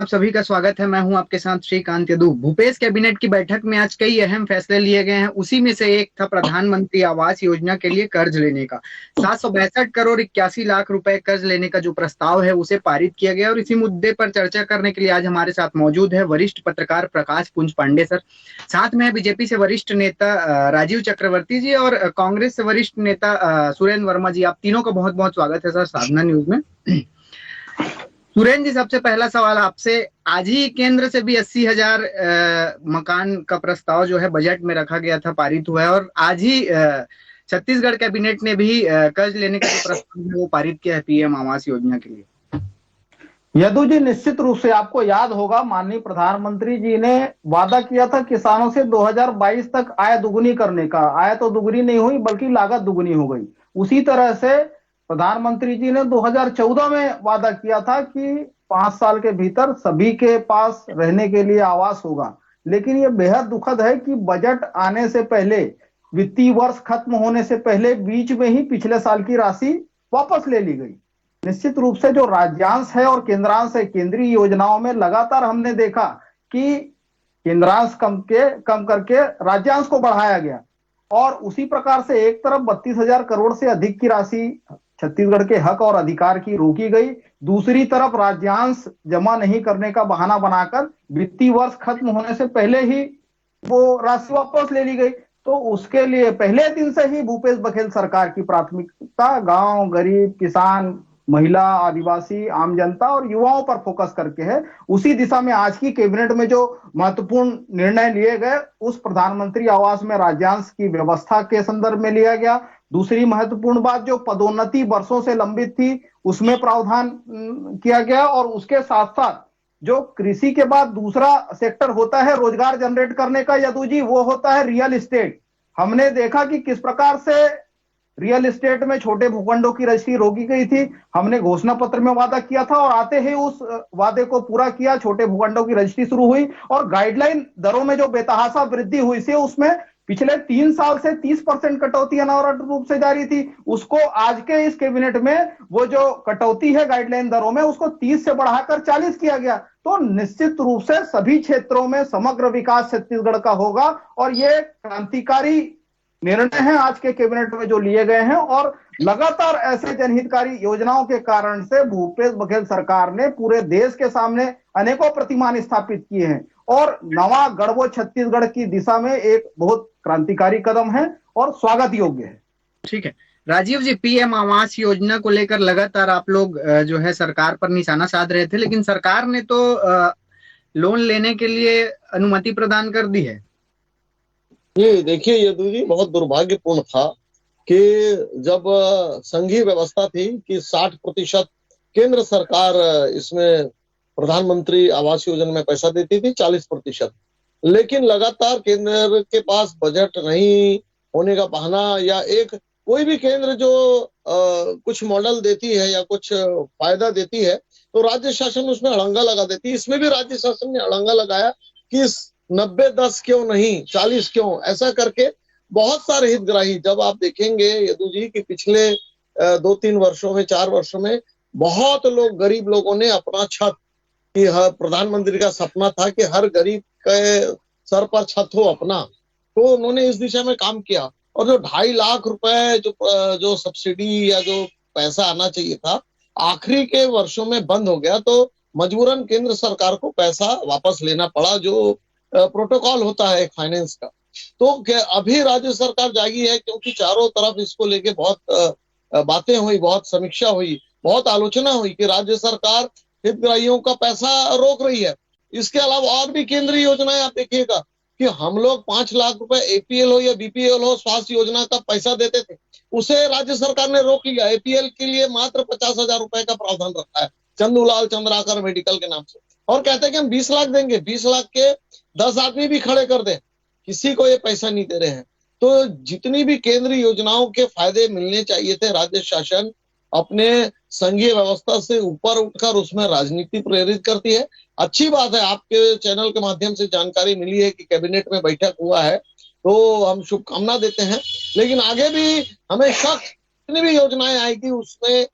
आप सभी का स्वागत है। मैं हूं आपके साथ श्रीकांत यदु। भूपेश कैबिनेट की बैठक में आज कई अहम फैसले लिए गए हैं। उसी में से एक था प्रधानमंत्री आवास योजना के लिए कर्ज लेने का। 762 करोड़ 81 लाख रुपए कर्ज लेने का जो प्रस्ताव है उसे पारित किया गया। और इसी मुद्दे पर चर्चा करने के लिए आज हमारे साथ मौजूद है वरिष्ठ पत्रकार प्रकाश पुंज पांडे सर। साथ में है बीजेपी से वरिष्ठ नेता राजीव चक्रवर्ती जी और कांग्रेस से वरिष्ठ नेता सुरेंद्र वर्मा जी। आप तीनों का बहुत बहुत स्वागत है सर साधना न्यूज में। सुरेंद्र जी, सबसे पहला सवाल आपसे। आज ही केंद्र से भी 80,000 मकान का प्रस्ताव जो है बजट में रखा गया था, पारित हुआ है। और आज ही छत्तीसगढ़ कैबिनेट ने भी कर्ज लेने का जो प्रस्ताव है वो पारित किया है पीएम आवास योजना के लिए। यदु जी, निश्चित रूप से आपको याद होगा माननीय प्रधानमंत्री जी ने वादा किया था किसानों से 2022 तक आय दुगुनी करने का। आय तो दुगुनी नहीं हुई बल्कि लागत दुगुनी हो गई। उसी तरह से प्रधानमंत्री जी ने 2014 में वादा किया था कि 5 साल के भीतर सभी के पास रहने के लिए आवास होगा। लेकिन यह बेहद दुखद है कि बजट आने से पहले, वित्तीय वर्ष खत्म होने से पहले बीच में ही पिछले साल की राशि वापस ले ली गई। निश्चित रूप से जो राज्यांश है और केंद्रांश है, केंद्रीय योजनाओं में लगातार हमने देखा कि केंद्रांश कम करके राज्यांश को बढ़ाया गया। और उसी प्रकार से एक तरफ 32,000 करोड़ से अधिक की राशि छत्तीसगढ़ के हक और अधिकार की रोकी गई, दूसरी तरफ राज्यांश जमा नहीं करने का बहाना बनाकर वित्तीय वर्ष खत्म होने से पहले ही वो राशि वापस ले ली गई। तो उसके लिए पहले दिन से ही भूपेश बघेल सरकार की प्राथमिकता गांव, गरीब, किसान, महिला, आदिवासी, आम जनता और युवाओं पर फोकस करके है। उसी दिशा में आज की कैबिनेट में जो महत्वपूर्ण निर्णय लिए गए, उस प्रधानमंत्री आवास में राज्यांश की व्यवस्था के संदर्भ में लिया गया। दूसरी महत्वपूर्ण बात, जो पदोन्नति वर्षों से लंबित थी उसमें प्रावधान किया गया। और उसके साथ साथ जो कृषि के बाद दूसरा सेक्टर होता है रोजगार जनरेट करने का यदु जी, वो होता है रियल एस्टेट। हमने देखा कि किस प्रकार से रियल एस्टेट में छोटे भूखंडों की रजिस्ट्री रोकी गई थी। हमने घोषणा पत्र में वादा किया था और आते ही उस वादे को पूरा किया। छोटे भूखंडों की रजिस्ट्री शुरू हुई और गाइडलाइन दरों में जो बेतहाशा वृद्धि हुई थी उसमें पिछले 3 साल से 30% कटौती अनावरण रूप से जारी थी। उसको आज के इस कैबिनेट में वो जो कटौती है गाइडलाइन दरों में, उसको 30 से बढ़ाकर 40 किया गया। तो निश्चित रूप से सभी क्षेत्रों में समग्र विकास छत्तीसगढ़ का होगा। और ये क्रांतिकारी निर्णय हैं आज के कैबिनेट में जो लिए गए हैं। और लगातार ऐसे जनहितकारी योजनाओं के कारण से भूपेश बघेल सरकार ने पूरे देश के सामने अनेकों प्रतिमान स्थापित किए हैं। और नवा गढ़बो छत्तीसगढ़ की दिशा में एक बहुत क्रांतिकारी कदम है और स्वागत योग्य है। ठीक है राजीव जी, पीएम आवास योजना को लेकर लगातार आप लोग जो है सरकार पर निशाना साध रहे थे, लेकिन सरकार ने तो लोन लेने के लिए अनुमति प्रदान कर दी है। ये देखिए यदु जी, बहुत दुर्भाग्यपूर्ण था कि जब संघीय व्यवस्था थी कि 60% केंद्र सरकार इसमें प्रधानमंत्री आवास योजना में पैसा देती थी, 40%। लेकिन लगातार केंद्र के पास बजट नहीं होने का बहाना, या एक कोई भी केंद्र जो कुछ मॉडल देती है या कुछ फायदा देती है तो राज्य शासन उसमें अड़ंगा लगा देती है। इसमें भी राज्य शासन ने अड़ंगा लगाया कि 90-10 क्यों नहीं, 40 क्यों, ऐसा करके बहुत सारे हितग्राही, जब आप देखेंगे यदु जी कि पिछले 2-3 वर्षों में, 4 वर्षों में बहुत लोग, गरीब लोगों ने अपना छत, कि हर प्रधानमंत्री का सपना था कि हर गरीब के सर पर छत हो अपना, तो उन्होंने इस दिशा में काम किया। और जो 2.5 लाख रुपए जो सब्सिडी या जो पैसा आना चाहिए था, आखिरी के वर्षों में बंद हो गया, तो मजबूरन केंद्र सरकार को पैसा वापस लेना पड़ा, जो प्रोटोकॉल होता है एक फाइनेंस का। तो अभी राज्य सरकार जागी है, क्योंकि चारों तरफ इसको लेके बहुत बातें हुई, बहुत समीक्षा हुई, बहुत आलोचना हुई कि राज्य सरकार हितग्राहियों का पैसा रोक रही है। इसके अलावा और भी केंद्रीय योजनाएं आप देखिएगा कि हम लोग 5 लाख रुपए एपीएल हो या बीपीएल हो, स्वास्थ्य योजना का पैसा देते थे, उसे राज्य सरकार ने रोक लिया। एपीएल के लिए मात्र 50,000 रुपए का प्रावधान रखा है चंदूलाल चंद्राकर मेडिकल के नाम से, और कहते हैं कि हम 20 लाख देंगे, 20 लाख के 10 आदमी भी खड़े कर दें, किसी को ये पैसा नहीं दे रहे हैं। तो जितनी भी केंद्रीय योजनाओं के फायदे मिलने चाहिए थे, राज्य शासन अपने संघीय व्यवस्था से ऊपर उठकर उसमें राजनीति प्रेरित करती है। अच्छी बात है, आपके चैनल के माध्यम से जानकारी मिली है कि कैबिनेट में बैठक हुआ है, तो हम शुभकामना देते हैं। लेकिन आगे भी हमें शक, जितनी भी योजनाएं आएगी उसमें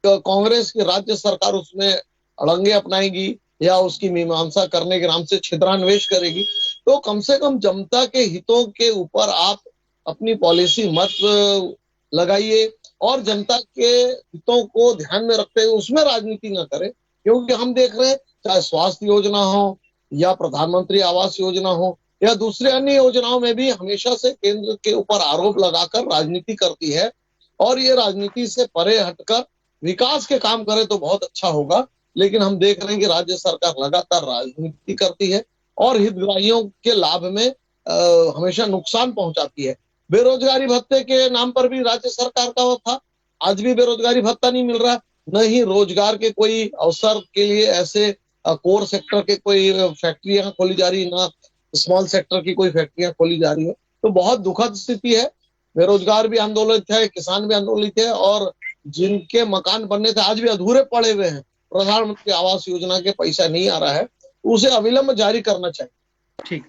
कांग्रेस की राज्य सरकार उसमें अड़ंगे अपनाएगी, या उसकी मीमांसा करने के नाम से छिद्रान्वेष करेगी, तो कम से कम जनता के हितों के ऊपर आप अपनी पॉलिसी मत लगाइए और जनता के हितों को ध्यान में रखते हुए उसमें राजनीति न करें। क्योंकि हम देख रहे हैं, चाहे स्वास्थ्य योजना हो या प्रधानमंत्री आवास योजना हो या दूसरे अन्य योजनाओं में भी हमेशा से केंद्र के ऊपर आरोप लगाकर राजनीति करती है, और ये राजनीति से परे हटकर विकास के काम करे तो बहुत अच्छा होगा। लेकिन हम देख रहे हैं कि राज्य सरकार लगातार राजनीति करती है और हितग्राहियों के लाभ में हमेशा नुकसान पहुंचाती है। बेरोजगारी भत्ते के नाम पर भी राज्य सरकार का था, आज भी बेरोजगारी भत्ता नहीं मिल रहा, न ही रोजगार के कोई अवसर के लिए ऐसे कोर सेक्टर के कोई फैक्ट्रियां खोली जा रही, ना स्मॉल सेक्टर की कोई फैक्ट्रियां खोली जा रही है। तो बहुत दुखद स्थिति है। बेरोजगार भी आंदोलित है, किसान भी आंदोलित है, और जिनके मकान बनने थे आज भी अधूरे पड़े हुए हैं, प्रधानमंत्री आवास योजना के पैसा नहीं आ रहा है, उसे अविलंब जारी करना चाहिए। ठीक,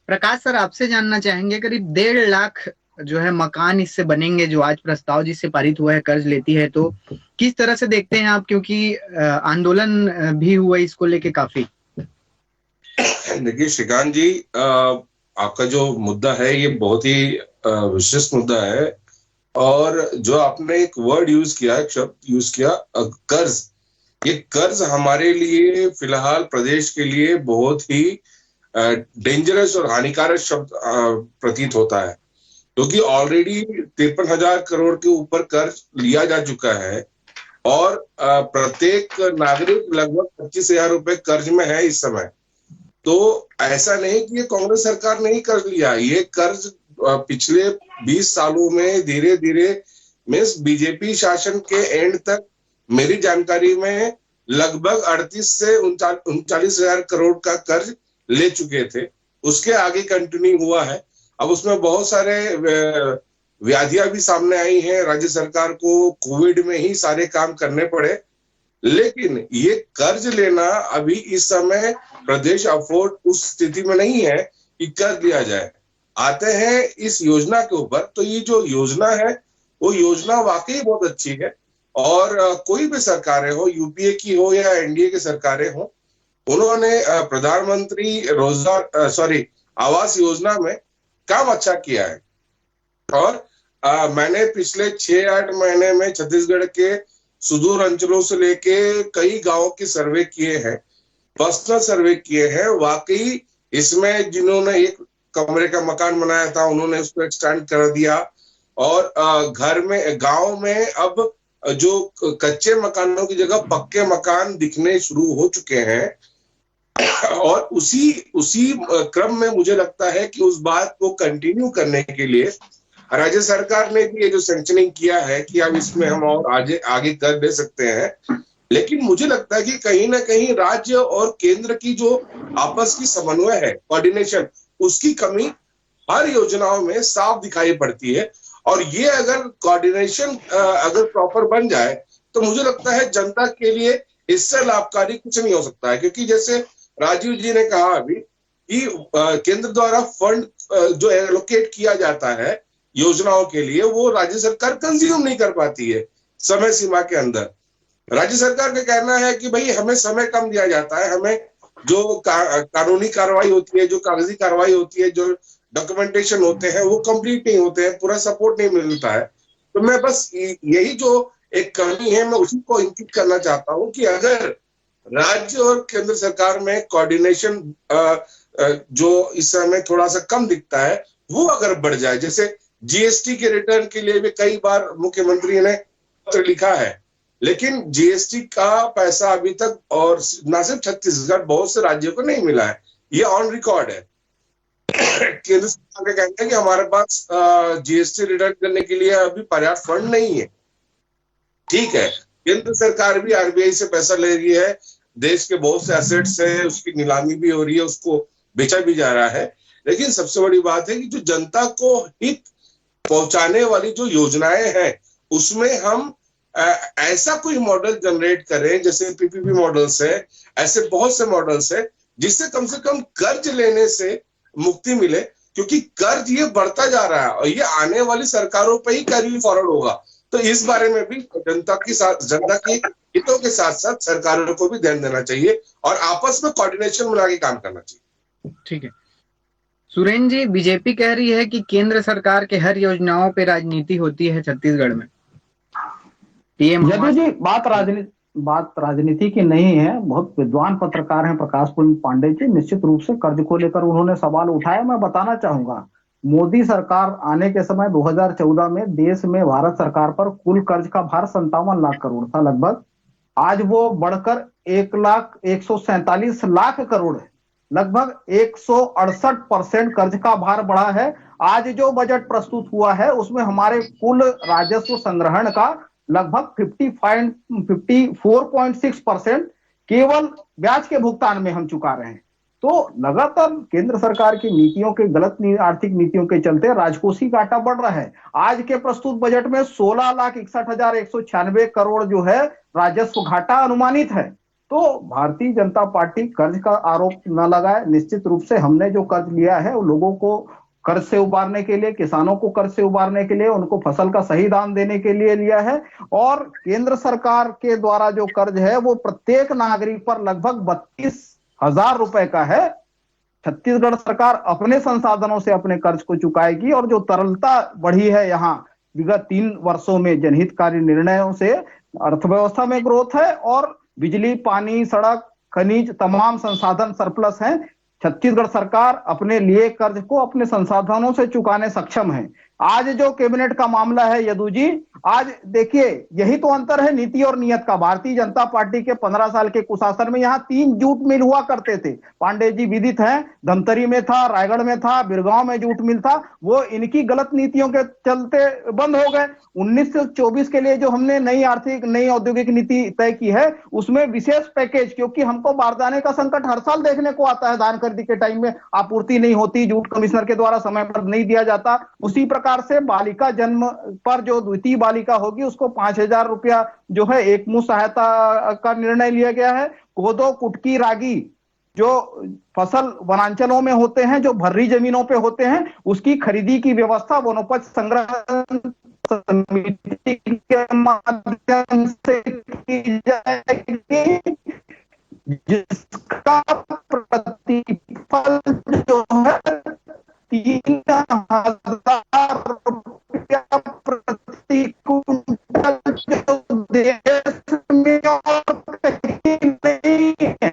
प्रकाश सर आपसे जानना चाहेंगे, करीब 1.5 लाख जो है मकान इससे बनेंगे, जो आज प्रस्ताव जिससे पारित हुआ है कर्ज लेती है, तो किस तरह से देखते हैं आप, क्योंकि आंदोलन भी हुआ इसको लेके काफी। देखिए श्रीकांत जी, आपका जो मुद्दा है ये बहुत ही विशिष्ट मुद्दा है, और जो आपने एक वर्ड यूज किया, एक शब्द यूज किया, कर्ज। ये कर्ज हमारे लिए फिलहाल प्रदेश के लिए बहुत ही डेंजरस और हानिकारक शब्द प्रतीत होता है, क्योंकि ऑलरेडी 53,000 करोड़ के ऊपर कर्ज लिया जा चुका है और प्रत्येक नागरिक लगभग 25,000 रुपए कर्ज में है इस समय। तो ऐसा नहीं कि ये कांग्रेस सरकार ने ही कर्ज लिया, ये कर्ज पिछले 20 सालों में धीरे धीरे मीन्स बीजेपी शासन के एंड तक मेरी जानकारी में लगभग 38 से 39,000 करोड़ का कर्ज ले चुके थे। उसके आगे कंटिन्यू हुआ है। अब उसमें बहुत सारे व्याधियां भी सामने आई हैं, राज्य सरकार को कोविड में ही सारे काम करने पड़े, लेकिन ये कर्ज लेना अभी इस समय प्रदेश अफोर्ड उस स्थिति में नहीं है कि कर्ज लिया जाए। आते हैं इस योजना के ऊपर, तो ये जो योजना है वो योजना वाकई बहुत अच्छी है, और कोई भी सरकारें हो, यूपीए की हो या एनडीए की सरकारें हो, उन्होंने प्रधानमंत्री आवास योजना में काम अच्छा किया है। और मैंने पिछले 6-8 महीने में छत्तीसगढ़ के सुदूर अंचलों से लेके कई गांवों के सर्वे किए हैं, पर्सनल सर्वे किए हैं। वाकई इसमें जिन्होंने एक कमरे का मकान बनाया था उन्होंने उसको एक्सटेंड कर दिया, और घर में गांव में अब जो कच्चे मकानों की जगह पक्के मकान दिखने शुरू हो चुके हैं। और उसी क्रम में मुझे लगता है कि उस बात को कंटिन्यू करने के लिए राज्य सरकार ने भी ये जो सैंक्शनिंग किया है कि अब इसमें हम और आगे कर दे सकते हैं। लेकिन मुझे लगता है कि कहीं ना कहीं राज्य और केंद्र की जो आपस की समन्वय है, कोऑर्डिनेशन, उसकी कमी हर योजनाओं में साफ दिखाई पड़ती है। और ये अगर कोऑर्डिनेशन अगर प्रॉपर बन जाए तो मुझे लगता है जनता के लिए इससे लाभकारी कुछ नहीं हो सकता है। क्योंकि जैसे राजीव जी ने कहा अभी कि केंद्र द्वारा फंड जो एलोकेट किया जाता है योजनाओं के लिए, वो राज्य सरकार कंज्यूम नहीं कर पाती है समय सीमा के अंदर। राज्य सरकार का कहना है कि भाई हमें समय कम दिया जाता है, हमें जो कानूनी कार्रवाई होती है, जो कागजी कार्रवाई होती है, जो डॉक्यूमेंटेशन होते हैं वो कंप्लीट नहीं होते हैं, पूरा सपोर्ट नहीं मिलता है। तो मैं बस यही जो एक कमी है मैं उसी को इंगित करना चाहता हूँ कि अगर राज्य और केंद्र सरकार में कोऑर्डिनेशन जो इस समय थोड़ा सा कम दिखता है वो अगर बढ़ जाए, जैसे जीएसटी के रिटर्न के लिए भी कई बार मुख्यमंत्री ने पत्र लिखा है, लेकिन जीएसटी का पैसा अभी तक और न सिर्फ छत्तीसगढ़, बहुत से राज्यों को नहीं मिला है, ये ऑन रिकॉर्ड है। केंद्र सरकार का कहना है कि हमारे पास जीएसटी रिटर्न करने के लिए अभी पर्याप्त फंड नहीं है। ठीक है, केंद्र सरकार भी आरबीआई से पैसा ले रही है, देश के बहुत से एसेट्स है, उसकी नीलामी भी हो रही है, उसको बेचा भी जा रहा है। लेकिन सबसे बड़ी बात है कि जो जनता को हित पहुंचाने वाली जो योजनाएं हैं उसमें हम ऐसा कोई मॉडल जनरेट करें, जैसे पीपीपी मॉडल्स है, ऐसे बहुत से मॉडल्स है जिससे कम से कम कर्ज लेने से मुक्ति मिले। क्योंकि कर्ज ये बढ़ता जा रहा है और ये आने वाली सरकारों पर ही कैरी फॉरवर्ड होगा। तो इस बारे में भी जनता की हितों के साथ साथ सरकारों को भी ध्यान देना चाहिए और आपस में कोऑर्डिनेशन बना के काम करना चाहिए। ठीक है सुरेंद्र जी, बीजेपी कह रही है कि केंद्र सरकार के हर योजनाओं पे राजनीति होती है छत्तीसगढ़ में। पीएम यदु जी, बात राजनीति की नहीं है। बहुत विद्वान पत्रकार हैं प्रकाश पांडे जी, निश्चित रूप से कर्ज को लेकर उन्होंने सवाल उठाया। मैं बताना चाहूंगा, मोदी सरकार आने के समय 2014 में देश में भारत सरकार पर कुल कर्ज का भार 57 लाख करोड़ था लगभग। आज वो बढ़कर 1,147 करोड़ है। लगभग 168% कर्ज का भार बढ़ा है। आज जो बजट प्रस्तुत हुआ है उसमें हमारे कुल राजस्व संग्रहण का लगभग 54.6% केवल ब्याज के भुगतान में हम चुका रहे हैं। तो लगातार केंद्र सरकार की नीतियों के गलत आर्थिक नीतियों के चलते राजकोषीय घाटा बढ़ रहा है। आज के प्रस्तुत बजट में 16,61,196 करोड़ जो है राजस्व घाटा अनुमानित है। तो भारतीय जनता पार्टी कर्ज का आरोप न लगाए। निश्चित रूप से हमने जो कर्ज लिया है वो लोगों को कर्ज से उबारने के लिए, किसानों को कर्ज से उबारने के लिए, उनको फसल का सही दाम देने के लिए लिया है। और केंद्र सरकार के द्वारा जो कर्ज है वो प्रत्येक नागरिक पर लगभग 32,000 रुपए का है। छत्तीसगढ़ सरकार अपने संसाधनों से अपने कर्ज को चुकाएगी। और जो तरलता बढ़ी है यहाँ विगत 3 वर्षों में जनहितकारी निर्णयों से अर्थव्यवस्था में ग्रोथ है और बिजली, पानी, सड़क, खनिज तमाम संसाधन सरप्लस हैं। छत्तीसगढ़ सरकार अपने लिए कर्ज को अपने संसाधनों से चुकाने सक्षम है। आज जो कैबिनेट का मामला है यदु जी, आज देखिए यही तो अंतर है नीति और नियत का। भारतीय जनता पार्टी के 15 साल के कुशासन में यहाँ 3 जूट मिल हुआ करते थे। पांडे जी विदित हैं, धमतरी में था, रायगढ़ में था, बिरगांव में जूट मिल था। वो इनकी गलत नीतियों के चलते बंद हो गए। 19 से 24 के लिए जो हमने नई औद्योगिक नीति तय की है उसमें विशेष पैकेज, क्योंकि हमको बारदाने का संकट हर साल देखने को आता है। धान खरीदी के टाइम में आपूर्ति नहीं होती, जूट कमिश्नर के द्वारा समय पर नहीं दिया जाता। उसी प्रकार से बालिका जन्म पर जो द्वितीय बालिका होगी उसको 5,000 रुपया जो है एक मुश्त सहायता का निर्णय लिया गया है। कोदो, कुटकी, रागी जो फसल वनांचलों में होते हैं, जो भर्री जमीनों पे होते हैं, उसकी खरीदी की व्यवस्था वनोपज संग्रह समिति के माध्यम से की जाएगी, जिसका प्रतिफल जो है 3,000 रुपया प्रति क्विंटल जो देश में और कहीं नहीं है।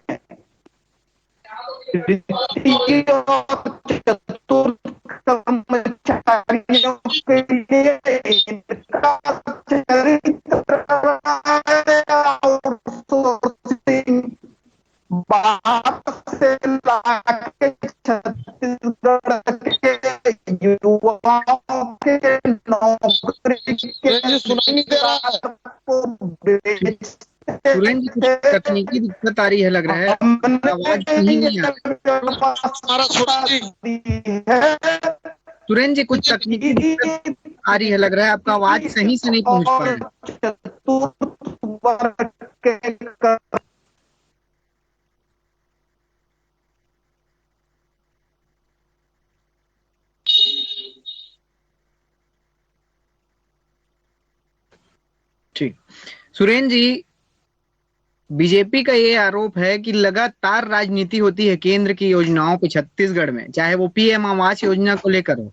चतुर्थ कर्मचारियों के लिए इनका चरित्र बाहर से लाके छत्तीसगढ़ के युवाओं के नौकरी के सुनाई नहीं दे रहा है। सुरेंद्र जी, कुछ तकनीकी दिक्कत आ रही है लग रहा है, आवाज सही नहीं आ रही। सुरेंद्र जी, कुछ तकनीकी दिक्कत आ रही है लग रहा है, आपका आवाज सही से नहीं पहुंच पा रहा। ठीक, सुरेंद्र जी, बीजेपी का ये आरोप है कि लगातार राजनीति होती है केंद्र की योजनाओं पे छत्तीसगढ़ में, चाहे वो पीएम आवास योजना को लेकर हो।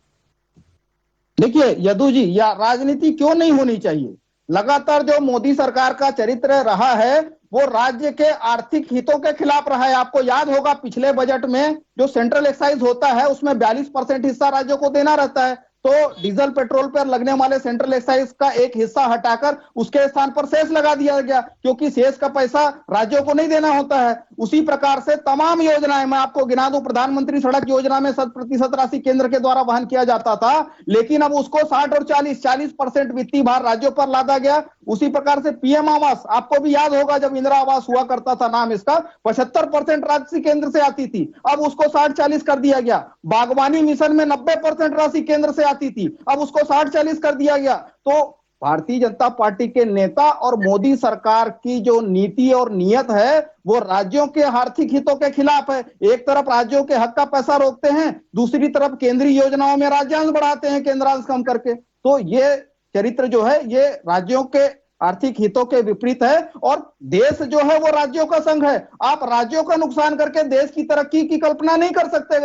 देखिए यदु जी, या राजनीति क्यों नहीं होनी चाहिए। लगातार जो मोदी सरकार का चरित्र रहा है वो राज्य के आर्थिक हितों के खिलाफ रहा है। आपको याद होगा पिछले बजट में जो सेंट्रल एक्साइज होता है उसमें 42% हिस्सा राज्यों को देना रहता है। तो डीजल पेट्रोल पर लगने वाले सेंट्रल एक्साइज का एक हिस्सा हटाकर उसके स्थान पर सेस लगा दिया गया, क्योंकि सेस का पैसा राज्यों को नहीं देना होता है। उसी प्रकार से तमाम योजनाएं, मैं आपको गिना दूं, प्रधानमंत्री सड़क योजना में 100% राशि केंद्र के द्वारा वहन किया जाता था, लेकिन अब उसको 60 और 40% वित्तीय भार राज्यों पर लादा गया। उसी प्रकार से पीएम आवास, आपको भी याद होगा जब इंदिरा आवास हुआ करता था नाम इसका, 75% राशि केंद्र से आती थी, अब उसको 60-40 कर दिया गया। बागवानी मिशन में 90% राशि केंद्र से आती थी, अब उसको 60-40 कर दिया गया। तो भारतीय जनता पार्टी के नेता और मोदी सरकार की जो नीति और नियत है वो राज्यों के आर्थिक हितों के खिलाफ है। एक तरफ राज्यों के हक का पैसा रोकते हैं, दूसरी तरफ केंद्रीय योजनाओं में राज्यांश बढ़ाते हैं केंद्रांश कम करके। तो ये चरित्र जो है ये राज्यों के आर्थिक हितों के विपरीत है, और देश जो है वो राज्यों का संघ है। आप राज्यों का नुकसान करके देश की तरक्की की कल्पना नहीं कर सकते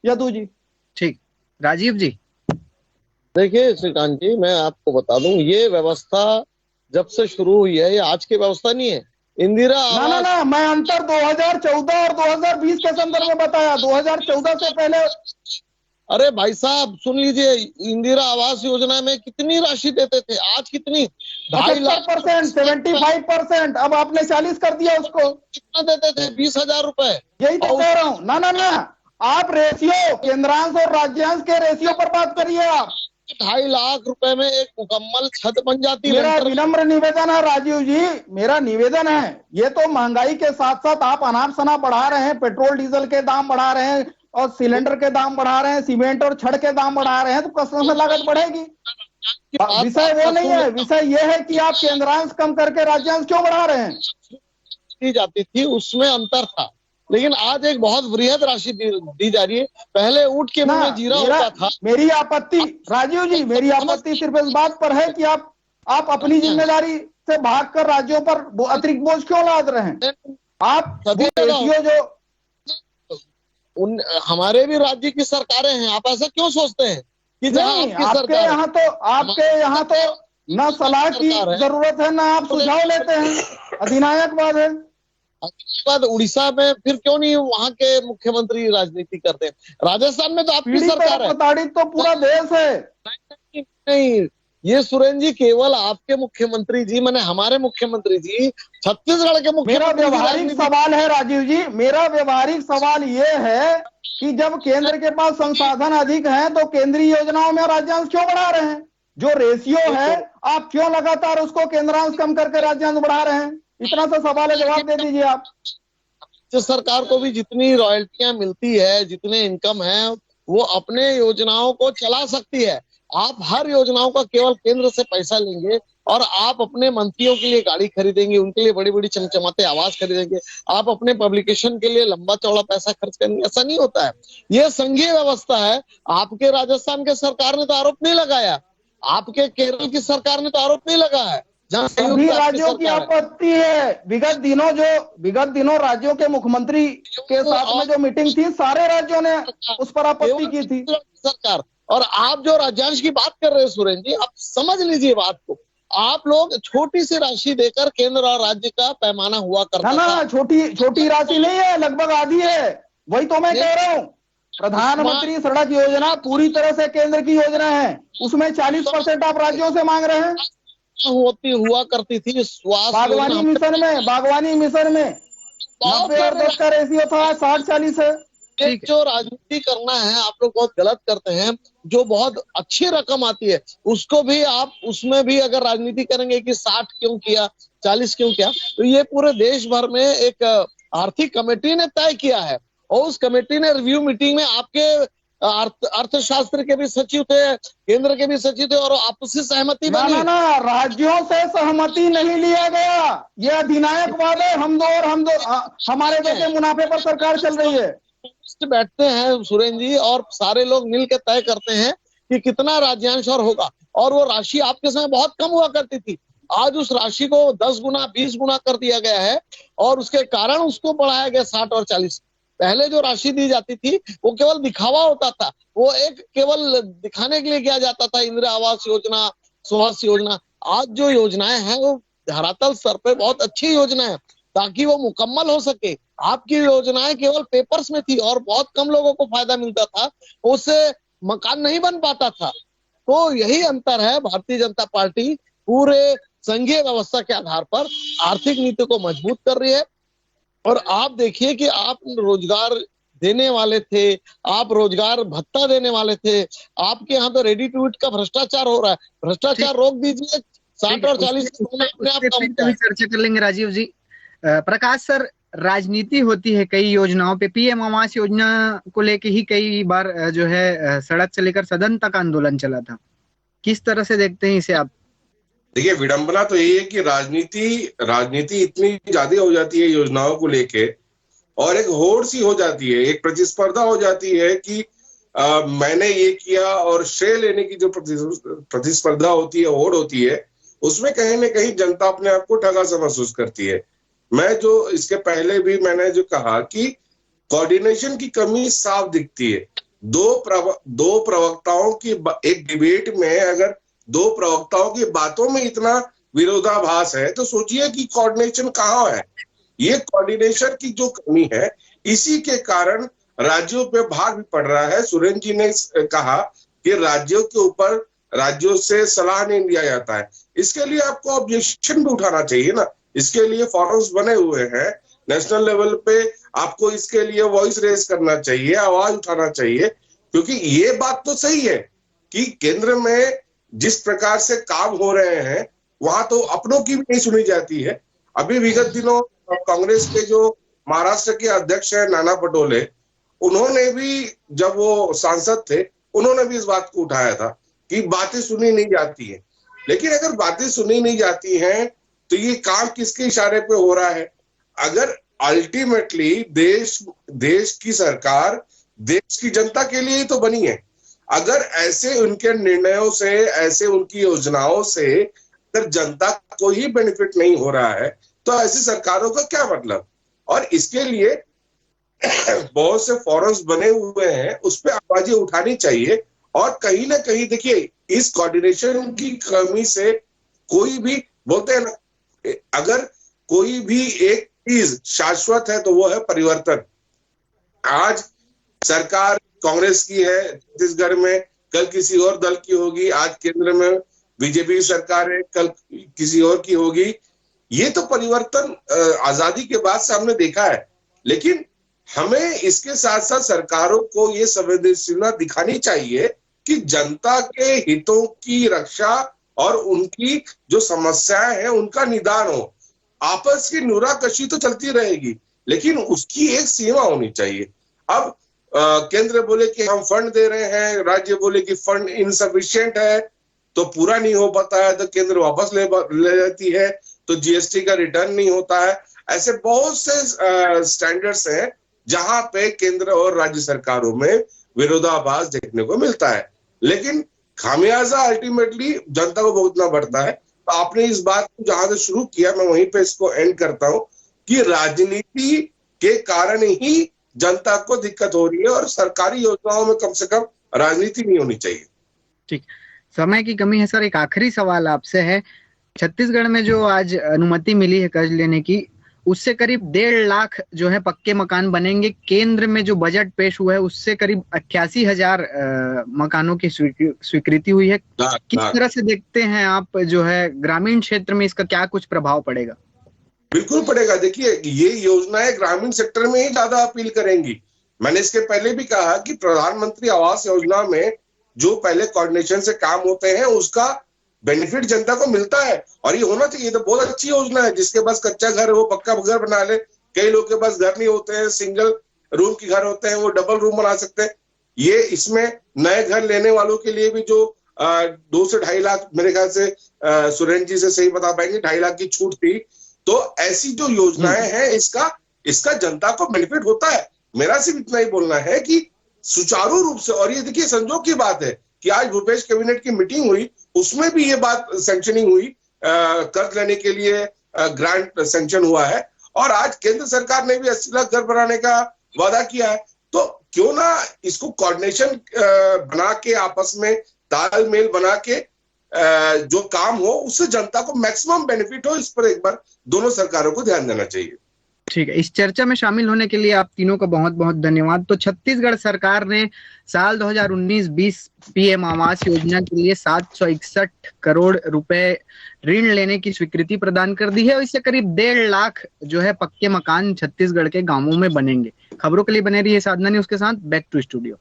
यदु जी। ठीक, राजीव जी। देखिए श्रीकांत जी, मैं आपको बता दूं, ये व्यवस्था जब से शुरू हुई है, ये आज की व्यवस्था नहीं है। इंदिरा ना, मैं अंतर 2014 और 2020 के संदर्भ में बताया। 2014 से पहले। अरे भाई साहब सुन लीजिए, इंदिरा आवास योजना में कितनी राशि देते थे, आज कितनी? 2.5 लाख 75%। अब आपने 40 कर दिया उसको। कितना देते थे? 20,000 रुपए। यही तो कह रहा हूँ। ना, आप रेशियो, केंद्रांश और राज्यांश के रेशियो पर बात करिए। आप 2.5 लाख रुपए में एक मुकम्मल छत बन जाती है। मेरा विनम्र निवेदन है राजीव जी, मेरा निवेदन है, ये तो महंगाई के साथ साथ आप अनाप शनाप बढ़ा रहे हैं, पेट्रोल डीजल के दाम बढ़ा रहे हैं और सिलेंडर के दाम बढ़ा रहे हैं, सीमेंट और छड़ के दाम बढ़ा रहे हैं, तो कसम से लागत बढ़ेगी। विषय वो नहीं है, विषय ये है कि आप केंद्रांश कम करके राज्यांश क्यों बढ़ा रहे हैं। दी जाती थी उसमें अंतर था, लेकिन आज एक बहुत वृहद राशि दी जा रही है। पहले ऊंट के मुंह में जीरा होता था। मेरी आपत्ति राजीव जी, मेरी आपत्ति सिर्फ इस बात पर है कि आप अपनी जिम्मेदारी से भागकर राज्यों पर अतिरिक्त बोझ क्यों लाद रहे हैं। आप रेशियो जो हमारे भी राज्य की सरकारें हैं, आप ऐसा क्यों सोचते हैं कि नहीं, आपके यहाँ तो न सलाह की जरूरत है, ना आप सुझाव लेते हैं, अधिनायकवाद है। उड़ीसा में फिर क्यों नहीं वहां के मुख्यमंत्री राजनीति करते हैं? राजस्थान में तो आपकी सरकार है, प्रताड़ित तो पूरा देश है। नहीं, ये सुरेंद्र जी केवल आपके मुख्यमंत्री जी, मैंने हमारे मुख्यमंत्री जी, छत्तीसगढ़ के मुख्यमंत्री। मेरा व्यवहारिक सवाल है राजीव जी, मेरा व्यवहारिक सवाल ये है कि जब केंद्र के पास संसाधन अधिक हैं तो केंद्रीय योजनाओं में राज्यांश क्यों बढ़ा रहे हैं? जो रेशियो है आप क्यों लगातार उसको केंद्रांश कम करके राज्यांश बढ़ा रहे हैं? इतना सा सवाल है, जवाब दे दीजिए आप। राज्य सरकार को भी जितनी रॉयल्टियां मिलती है, जितने इनकम है, वो अपने योजनाओं को चला सकती है। आप हर योजनाओं का केवल केंद्र से पैसा लेंगे और आप अपने मंत्रियों के लिए गाड़ी खरीदेंगे, उनके लिए बड़ी बड़ी चमचमाते आवाज खरीदेंगे, आप अपने पब्लिकेशन के लिए लंबा चौड़ा पैसा खर्च करेंगे, ऐसा नहीं होता है। ये संघीय व्यवस्था है। आपके राजस्थान के सरकार ने तो आरोप नहीं लगाया, आपके केरल की सरकार ने तो आरोप नहीं लगाया है। सभी राज्यों की आपत्ति है। विगत दिनों राज्यों के मुख्यमंत्री के साथ में जो मीटिंग थी, सारे राज्यों ने उस पर आपत्ति की थी सरकार। और आप जो राज्यांश की बात कर रहे हैं सुरेंद्र जी, आप समझ लीजिए बात को। आप लोग छोटी सी राशि देकर केंद्र और राज्य का पैमाना हुआ करता था। ना, छोटी राशि नहीं है, लगभग आधी है। वही तो मैं कह रहा हूँ। प्रधानमंत्री सड़क योजना पूरी तरह से केंद्र की योजना है, उसमें 40% आप राज्यों से मांग रहे हैं। हुआ करती थी स्वास्थ्य बागवानी मिशन में 90 और 10 का रेशियो था, 60-40 है। जो राजनीति करना है आप लोग बहुत गलत करते हैं। जो बहुत अच्छी रकम आती है उसको भी आप, उसमें भी अगर राजनीति करेंगे कि 60 क्यों किया, 40 क्यों किया, तो ये पूरे देश भर में एक आर्थिक कमेटी ने तय किया है और उस कमेटी ने रिव्यू मीटिंग में आपके अर्थशास्त्र के भी सचिव थे, केंद्र के भी सचिव थे और आपसी सहमति बनी। ना, राज्यों से सहमति नहीं लिया गया। ये अधिनायकवाद है। हम दो हमारे दो के मुनाफे पर सरकार चल रही है। बैठते हैं सुरेंद्र जी और सारे लोग मिलकर तय करते हैं कि कितना राज्यांश और होगा, और वो राशि आपके समय बहुत कम हुआ करती थी। आज उस राशि को 10 गुना 20 गुना कर दिया गया है और उसके कारण उसको बढ़ाया गया 60 और 40। पहले जो राशि दी जाती थी वो केवल दिखावा होता था, वो एक केवल दिखाने के लिए किया जाता था, इंदिरा आवास योजना, स्वास्थ्य योजना। आज जो योजनाएं हैं वो धरातल स्तर पे बहुत अच्छी योजना है ताकि वो मुकम्मल हो सके। आपकी योजनाएं केवल पेपर्स में थी और बहुत कम लोगों को फायदा मिलता था, उससे मकान नहीं बन पाता था। तो यही अंतर है। भारतीय जनता पार्टी पूरे संघीय व्यवस्था के आधार पर आर्थिक नीति को मजबूत कर रही है। और आप देखिए कि आप रोजगार देने वाले थे, आप रोजगार भत्ता देने वाले थे, आपके यहाँ तो रेडी टू ईट का भ्रष्टाचार हो रहा है। भ्रष्टाचार रोक दीजिए, 60 और 40 चर्चा कर लेंगे राजीव जी। प्रकाश सर, राजनीति होती है कई योजनाओं पे। पीएम आवास योजना को लेके ही कई बार जो है सड़क से लेकर सदन तक आंदोलन चला था। किस तरह से देखते हैं इसे आप? देखिए, विडंबना तो यही है कि राजनीति इतनी ज्यादा हो जाती है योजनाओं को लेके और एक होड़ सी हो जाती है, एक प्रतिस्पर्धा हो जाती है कि मैंने ये किया और श्रेय लेने की जो प्रतिस्पर्धा होती है, होड़ होती है, उसमें कहीं ना कहीं जनता अपने आप को ठगा सा महसूस करती है। मैं जो इसके पहले भी मैंने जो कहा कि कोऑर्डिनेशन की कमी साफ दिखती है। दो प्रवक्ताओं की एक डिबेट में अगर दो प्रवक्ताओं की बातों में इतना विरोधाभास है तो सोचिए कि कोऑर्डिनेशन कहाँ है। ये कोऑर्डिनेशन की जो कमी है, इसी के कारण राज्यों पे भार भी पड़ रहा है। सुरेंद्र जी ने कहा कि राज्यों के ऊपर राज्यों से सलाह नहीं लिया जाता है। इसके लिए आपको ऑब्जेक्शन भी उठाना चाहिए ना। इसके लिए फोरम्स बने हुए हैं नेशनल लेवल पे, आपको इसके लिए वॉइस रेज करना चाहिए, आवाज उठाना चाहिए, क्योंकि ये बात तो सही है कि केंद्र में जिस प्रकार से काम हो रहे हैं वहां तो अपनों की भी नहीं सुनी जाती है। अभी विगत दिनों कांग्रेस के जो महाराष्ट्र के अध्यक्ष है नाना पटोले, उन्होंने भी जब वो सांसद थे उन्होंने भी इस बात को उठाया था कि बातें सुनी नहीं जाती है। लेकिन अगर बातें सुनी नहीं जाती हैं तो ये काम किसके इशारे पे हो रहा है? अगर अल्टीमेटली देश की सरकार देश की जनता के लिए ही तो बनी है। अगर ऐसे उनके निर्णयों से, ऐसे उनकी योजनाओं से अगर जनता को ही बेनिफिट नहीं हो रहा है तो ऐसी सरकारों का क्या मतलब? और इसके लिए बहुत से फोरम्स बने हुए हैं, उस पर आवाजें उठानी चाहिए। और कहीं ना कहीं देखिए, इस कोऑर्डिनेशन की कमी से कोई भी, बोलते हैं ना, अगर कोई भी एक चीज शाश्वत है तो वो है परिवर्तन। आज सरकार कांग्रेस की है छत्तीसगढ़ में, कल किसी और दल की होगी। आज केंद्र में बीजेपी सरकार है, कल किसी और की होगी। ये तो परिवर्तन आजादी के बाद से हमने देखा है। लेकिन हमें इसके साथ साथ सरकारों को ये संवेदनशीलता दिखानी चाहिए कि जनता के हितों की रक्षा और उनकी जो समस्याएं हैं उनका निदान हो। आपस की नुराकशी तो चलती रहेगी, लेकिन उसकी एक सीमा होनी चाहिए। अब केंद्र बोले कि हम फंड दे रहे हैं, राज्य बोले कि फंड इनसफिशिएंट है, तो पूरा नहीं हो पाता है तो केंद्र वापस ले जाती है, तो जीएसटी का रिटर्न नहीं होता है। ऐसे बहुत से स्टैंडर्ड्स हैं जहां पे केंद्र और राज्य सरकारों में विरोधाभास देखने को मिलता है। लेकिन खामियाजा अल्टीमेटली जनता को भुगतना पड़ता है। तो आपने इस बात को जहां से शुरू किया, मैं वहीं पे इसको एंड करता हूं कि राजनीति के कारण ही जनता को दिक्कत हो रही है और सरकारी योजनाओं में कम से कम राजनीति नहीं होनी चाहिए। ठीक, समय की कमी है सर, एक आखिरी सवाल आपसे है। छत्तीसगढ़ में जो आज अनुमति मिली है कर्ज लेने की, उससे करीब 1.5 लाख जो है पक्के मकान बनेंगे। केंद्र में जो बजट पेश हुआ है उससे करीब 88,000 मकानों की स्वीकृति हुई है। किस तरह से देखते हैं आप जो है ग्रामीण क्षेत्र में इसका क्या कुछ प्रभाव पड़ेगा? बिल्कुल पड़ेगा। देखिए, ये योजनाएं ग्रामीण सेक्टर में ही ज्यादा अपील करेंगी। मैंने इसके पहले भी कहा कि प्रधानमंत्री आवास योजना में जो पहले कोऑर्डिनेशन से काम होते हैं उसका बेनिफिट जनता को मिलता है, और ये होना चाहिए। तो बहुत अच्छी योजना है। जिसके पास कच्चा घर है वो पक्का घर बना ले। कई लोग के पास घर नहीं होते हैं, सिंगल रूम के घर होते हैं, वो डबल रूम बना सकते हैं। ये इसमें नए घर लेने वालों के लिए भी जो 2 से 2.5 लाख, मेरे ख्याल से सुरेंद्र जी से सही बता पाएंगे, 2.5 लाख की छूट थी। तो ऐसी जो योजनाएं हैं इसका जनता को बेनिफिट होता है। मेरा सिर्फ इतना ही बोलना है कि सुचारू रूप से, और ये देखिए संजोग की बात है कि आज भूपेश कैबिनेट की मीटिंग हुई, उसमें भी ये बात सैंक्शनिंग हुई, कर्ज लेने के लिए ग्रांट सैंक्शन हुआ है। और आज केंद्र सरकार ने भी 80 लाख घर बनाने का वादा किया है। तो क्यों ना इसको कोऑर्डिनेशन बना के, आपस में तालमेल बना के जो काम हो उससे जनता को मैक्सिमम बेनिफिट हो, इस पर एक बार दोनों सरकारों को ध्यान देना चाहिए। ठीक है, इस चर्चा में शामिल होने के लिए आप तीनों का बहुत बहुत धन्यवाद। तो छत्तीसगढ़ सरकार ने साल 2019-20 पीएम आवास योजना के लिए 761 करोड़ रुपए ऋण लेने की स्वीकृति प्रदान कर दी है और इससे करीब 1.5 लाख जो है पक्के मकान छत्तीसगढ़ के गांवों में बनेंगे। खबरों के लिए बने रहिए साधना न्यूज के साथ। Back to studio.